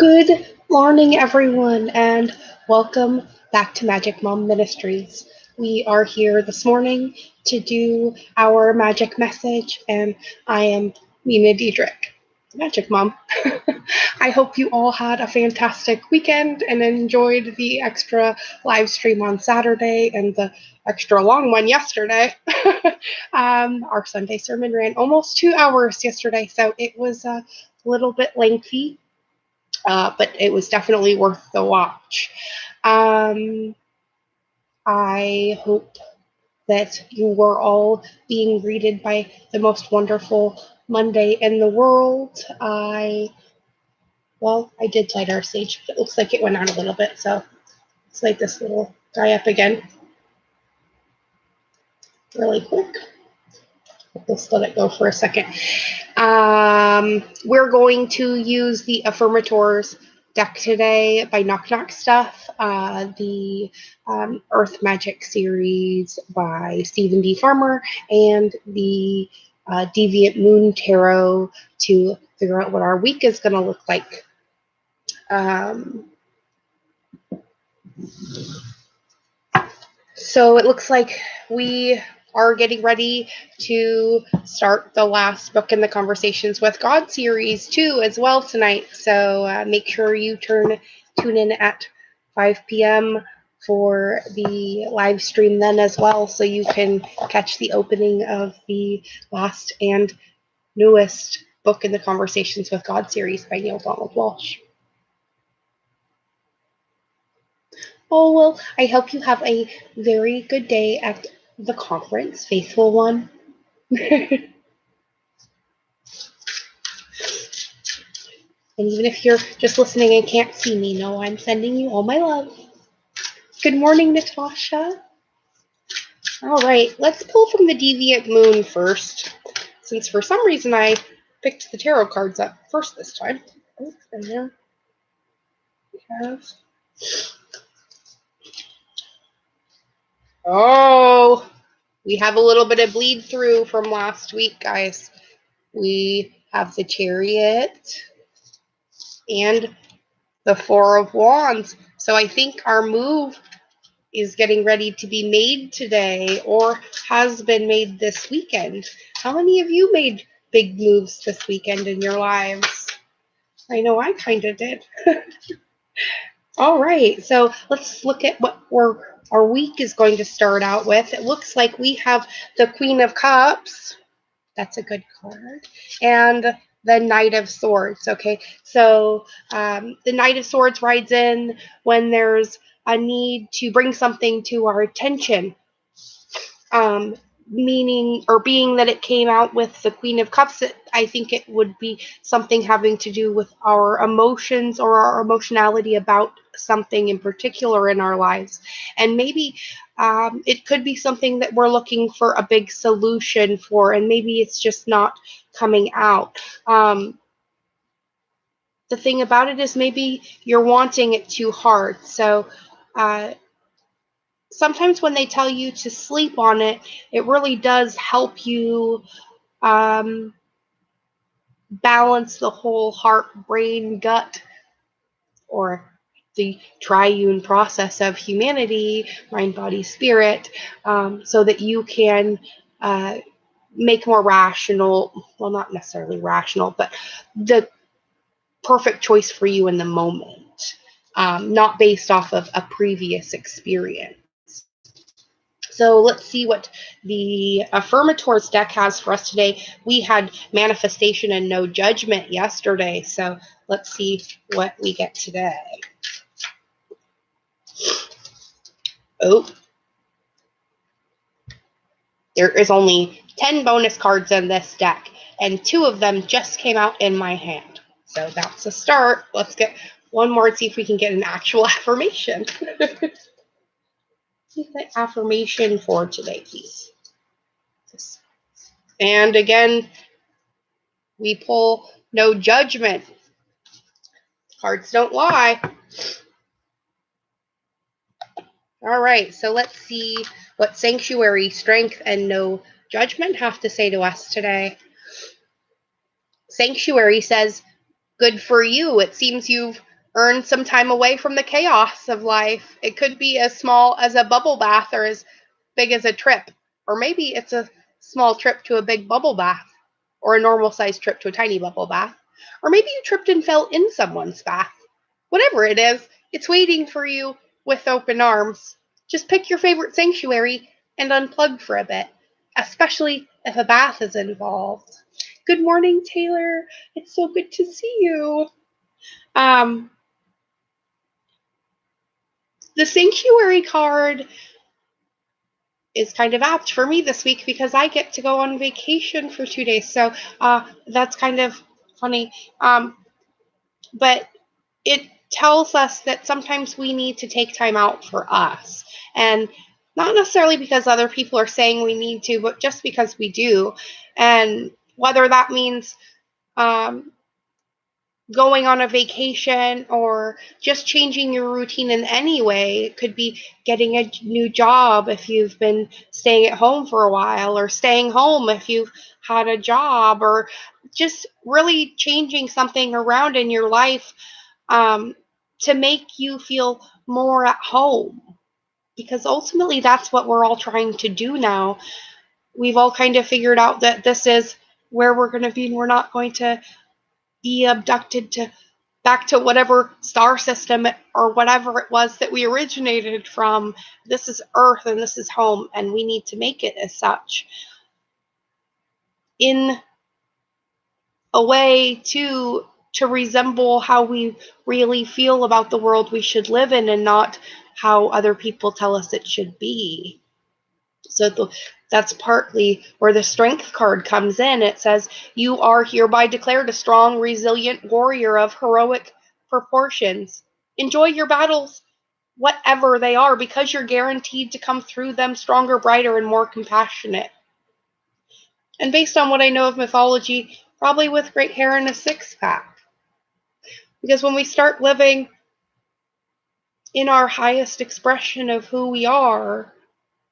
Good morning, everyone, and welcome back to Magic Mom Ministries. We are here this morning to do our magic message, and I am Mina Diedrich, Magic Mom. I hope you all had a fantastic weekend and enjoyed the extra live stream on Saturday and the extra long one yesterday. Our Sunday sermon ran almost 2 hours yesterday, so it was a little bit lengthy, but it was definitely worth the watch. I hope that you were all being greeted by the most wonderful Monday in the world. I did light our stage, but it looks like it went out a little bit, so let's light this little guy up again really quick. Let's let it go for a second. We're going to use the Affirmators deck today by Knock Knock Stuff, the Earth Magic series by Stephen D. Farmer, and the Deviant Moon Tarot to figure out what our week is going to look like. So it looks like we are getting ready to start the last book in the Conversations with God series too as well tonight. So make sure you tune in at 5 p.m. for the live stream then as well, so you can catch the opening of the last and newest book in the Conversations with God series by Neil Donald Walsh. Oh, well, I hope you have a very good day at the conference, faithful one. And even if you're just listening and can't see me, know I'm sending you all my love. Good morning, Natasha. All right, let's pull from the Deviant Moon first, since for some reason I picked the tarot cards up first this time. Oh, and there we have... Oh, we have a little bit of bleed through from last week, guys. We have the Chariot and the Four of Wands. So I think our move is getting ready to be made today, or has been made this weekend. How many of you made big moves this weekend in your lives? I know I kind of did. All right, so let's look at what our week is going to start out with. It looks like we have the Queen of Cups. That's a good card. And the Knight of Swords. Okay, so the Knight of Swords rides in when there's a need to bring something to our attention. Meaning or being that it came out with the Queen of Cups, I think it would be something having to do with our emotions or our emotionality about something in particular in our lives. And maybe it could be something that we're looking for a big solution for, and maybe it's just not coming out. The thing about it is maybe you're wanting it too hard. So sometimes when they tell you to sleep on it, it really does help you balance the whole heart, brain, gut, or the triune process of humanity, mind, body, spirit, so that you can make more rational, well, not necessarily rational, but the perfect choice for you in the moment, not based off of a previous experience. So let's see what the Affirmators deck has for us today. We had Manifestation and No Judgment yesterday, so let's see what we get today. Oh, there is only 10 bonus cards in this deck, and 2 of them just came out in my hand. So that's a start. Let's get one more and see if we can get an actual affirmation. See the affirmation for today, please. And again, we pull No Judgment. Cards don't lie. All right, so let's see what Sanctuary, Strength, and No Judgment have to say to us today. Sanctuary says, good for you. It seems you've Earn some time away from the chaos of life. It could be as small as a bubble bath or as big as a trip. Or maybe it's a small trip to a big bubble bath or a normal sized trip to a tiny bubble bath. Or maybe you tripped and fell in someone's bath. Whatever it is, it's waiting for you with open arms. Just pick your favorite sanctuary and unplug for a bit, especially if a bath is involved. Good morning, Taylor. It's so good to see you. The sanctuary card is kind of apt for me this week because I get to go on vacation for 2 days. So that's kind of funny. But it tells us that sometimes we need to take time out for us. And not necessarily because other people are saying we need to, but just because we do. And whether that means going on a vacation or just changing your routine in any way. It could be getting a new job if you've been staying at home for a while, or staying home if you've had a job, or just really changing something around in your life to make you feel more at home. Because ultimately, that's what we're all trying to do now. We've all kind of figured out that this is where we're going to be, and we're not going to be abducted to back to whatever star system or whatever it was that we originated from. This is Earth and this is home, and we need to make it as such. In a way to resemble how we really feel about the world we should live in, and not how other people tell us it should be. So that's partly where the strength card comes in. It says, you are hereby declared a strong, resilient warrior of heroic proportions. Enjoy your battles, whatever they are, because you're guaranteed to come through them stronger, brighter, and more compassionate. And based on what I know of mythology, probably with great hair and a six-pack. Because when we start living in our highest expression of who we are,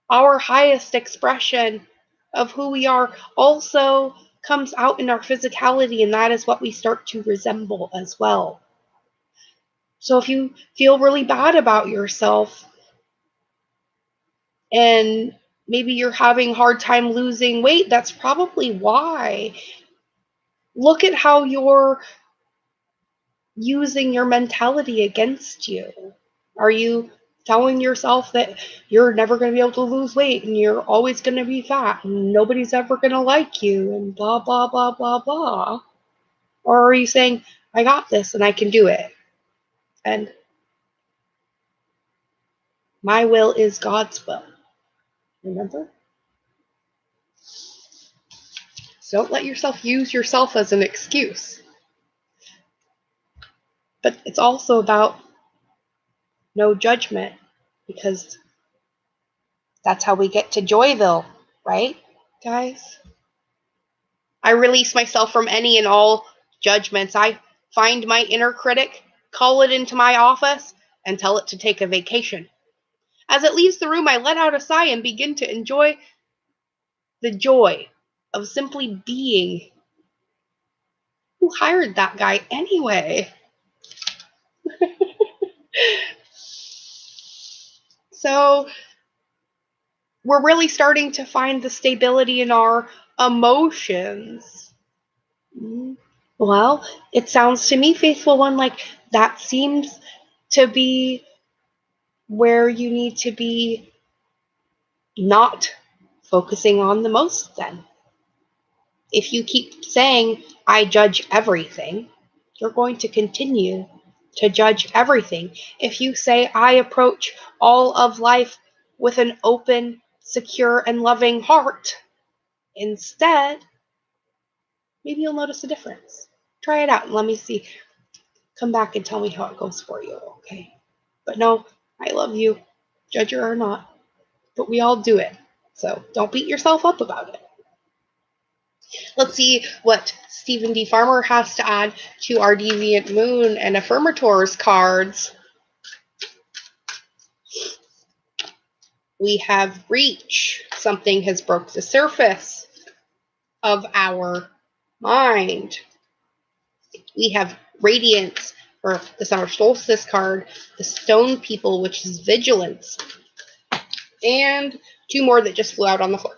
our highest expression of who we are also comes out in our physicality, and that is what we start to resemble as well. So if you feel really bad about yourself, and maybe you're having a hard time losing weight, that's probably why. Look at how you're using your mentality against you. Are you telling yourself that you're never going to be able to lose weight, and you're always going to be fat, and nobody's ever going to like you, and blah, blah, blah, blah, blah? Or are you saying, I got this and I can do it? And my will is God's will. Remember? So don't let yourself use yourself as an excuse. But it's also about no judgment, because that's how we get to Joyville, right, guys? I release myself from any and all judgments. I find my inner critic, call it into my office, and tell it to take a vacation. As it leaves the room, I let out a sigh and begin to enjoy the joy of simply being. Who hired that guy anyway? So we're really starting to find the stability in our emotions. Well, it sounds to me, faithful one, like that seems to be where you need to be not focusing on the most then. If you keep saying, I judge everything, you're going to continue to judge everything. If you say, I approach all of life with an open, secure, and loving heart, instead, maybe you'll notice a difference. Try it out and let me see. Come back and tell me how it goes for you, okay? But no, I love you, judger or not. But we all do it. So don't beat yourself up about it. Let's see what Stephen D. Farmer has to add to our Deviant Moon and Affirmators cards. We have Reach. Something has broke the surface of our mind. We have Radiance. or the summer solstice card, the stone people, which is vigilance, and two more that just flew out on the floor.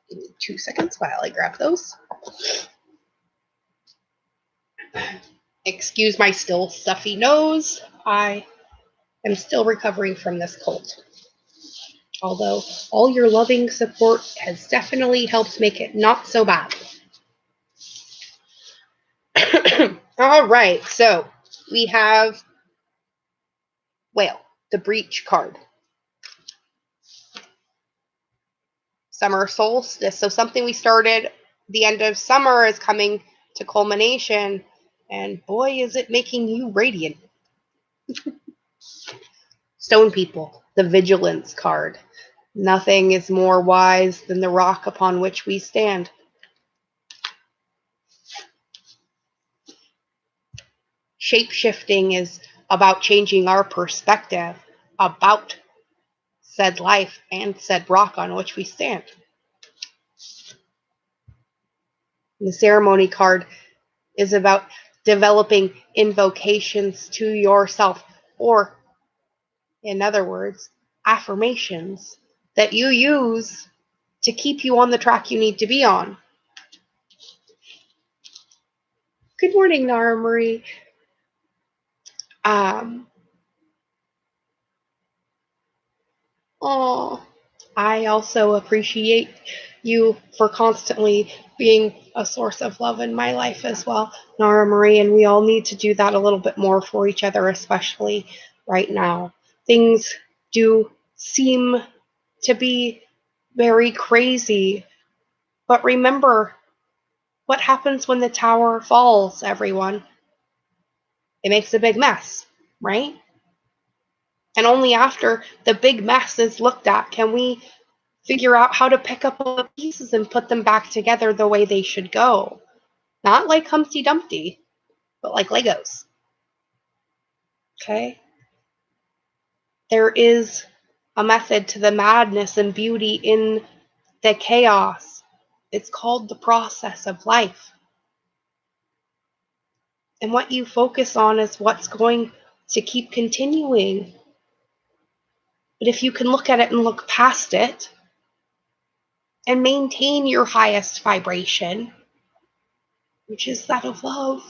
Give me 2 seconds while I grab those. Excuse my still stuffy nose. I am still recovering from this cold. Although all your loving support has definitely helped make it not so bad. All right, so we have Whale, the Breach card. Summer solstice. So something we started the end of summer is coming to culmination, and boy, is it making you radiant. Stone people, the vigilance card. Nothing is more wise than the rock upon which we stand. Shape-shifting is about changing our perspective about said life and said rock on which we stand. The ceremony card is about developing invocations to yourself, or in other words, affirmations that you use to keep you on the track you need to be on. Good morning, Nara Marie. I also appreciate you for constantly being a source of love in my life as well, Nara Marie, and we all need to do that a little bit more for each other, especially right now. Things do seem to be very crazy, but remember what happens when the tower falls, everyone. It makes a big mess, right? And only after the big mess is looked at can we figure out how to pick up all the pieces and put them back together the way they should go. Not like Humpty Dumpty, but like Legos. Okay? There is a method to the madness and beauty in the chaos. It's called the process of life. And what you focus on is what's going to keep continuing. But if you can look at it and look past it and maintain your highest vibration, which is that of love,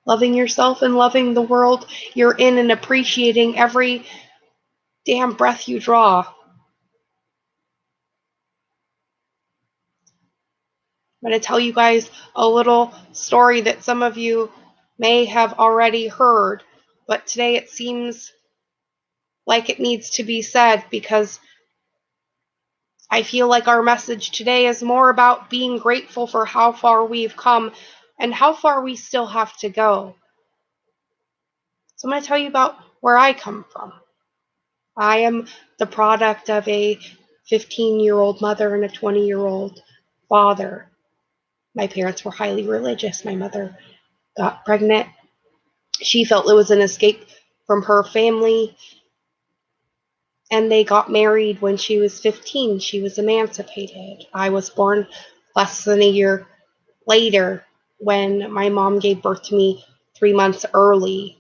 loving yourself and loving the world you're in and appreciating every damn breath you draw. I'm going to tell you guys a little story that some of you may have already heard, but today it seems like it needs to be said because I feel like our message today is more about being grateful for how far we've come and how far we still have to go. So I'm going to tell you about where I come from. I am the product of a 15-year-old mother and a 20-year-old father. My parents were highly religious. My mother got pregnant. She felt it was an escape from her family, and they got married when she was 15. She was emancipated. I was born less than a year later when my mom gave birth to me 3 months early.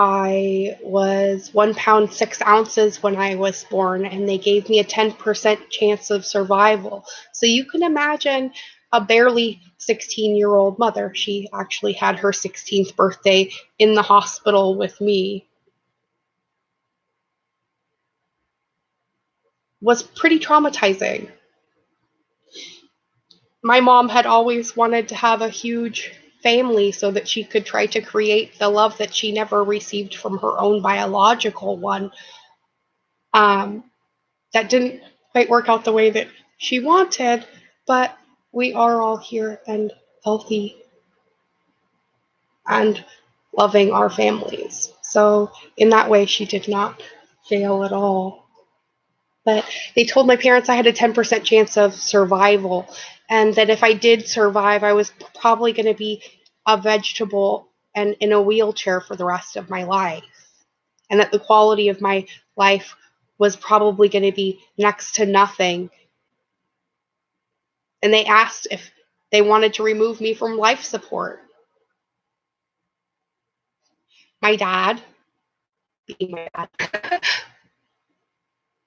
I was 1 pound 6 ounces when I was born, and they gave me a 10% chance of survival. So you can imagine a barely 16-year-old mother. She actually had her 16th birthday in the hospital with me. Was pretty traumatizing. My mom had always wanted to have a huge family so that she could try to create the love that she never received from her own biological one. That didn't quite work out the way that she wanted, but we are all here and healthy and loving our families. So in that way, she did not fail at all. But they told my parents I had a 10% chance of survival, and that if I did survive, I was probably going to be a vegetable and in a wheelchair for the rest of my life, and that the quality of my life was probably going to be next to nothing. And they asked if they wanted to remove me from life support. My dad, being my dad,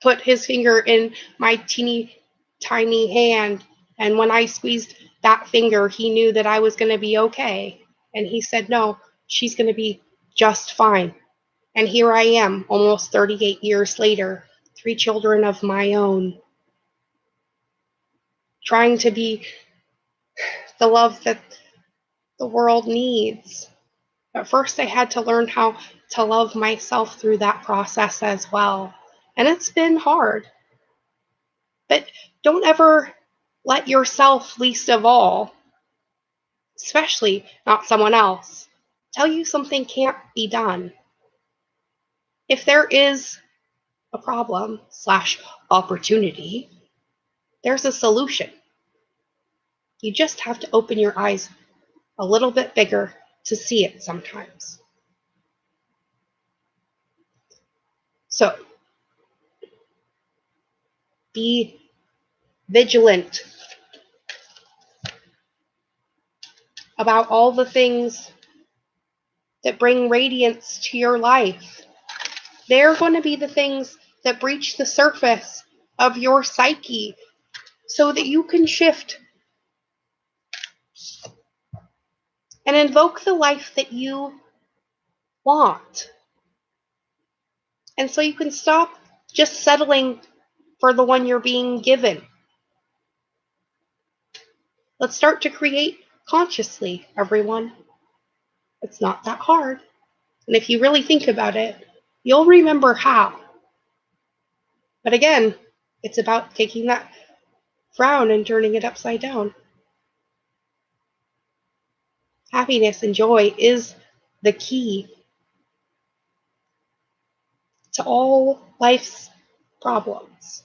put his finger in my teeny tiny hand, and when I squeezed that finger, he knew that I was going to be okay. And he said, no, she's going to be just fine. And here I am, almost 38 years later, 3 children of my own, trying to be the love that the world needs. But first, I had to learn how to love myself through that process as well. And it's been hard. But don't ever let yourself, least of all, especially not someone else, tell you something can't be done. If there is a problem / opportunity, there's a solution. You just have to open your eyes a little bit bigger to see it sometimes. So, be vigilant about all the things that bring radiance to your life. They're going to be the things that breach the surface of your psyche so that you can shift and invoke the life that you want. And so you can stop just settling for the one you're being given. Let's start to create consciously, everyone. It's not that hard. And if you really think about it, you'll remember how. But again, it's about taking that frown and turning it upside down. Happiness and joy is the key to all life's problems.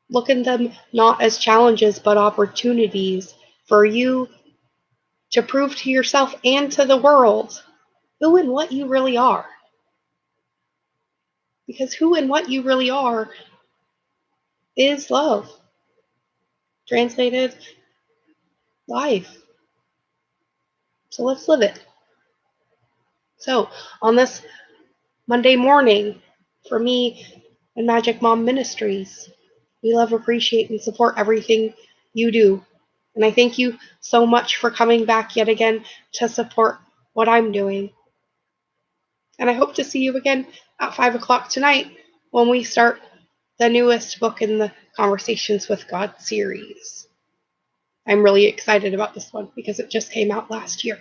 Look at them not as challenges, but opportunities for you to prove to yourself and to the world who and what you really are. Because who and what you really are is love. Translated, life. So let's live it. So on this Monday morning, for me and Magic Mom Ministries, we love, appreciate, and support everything you do. And I thank you so much for coming back yet again to support what I'm doing. And I hope to see you again at 5 o'clock tonight when we start the newest book in the Conversations with God series. I'm really excited about this one because it just came out last year.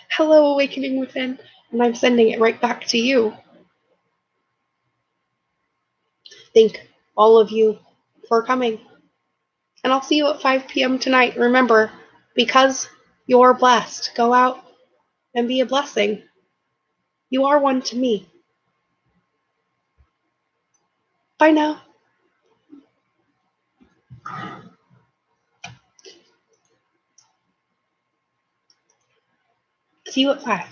Hello, Awakening Within, and I'm sending it right back to you. Thank all of you for coming. And I'll see you at 5 p.m. tonight. Remember, because you're blessed, go out and be a blessing. You are one to me. Bye now. See you at 5.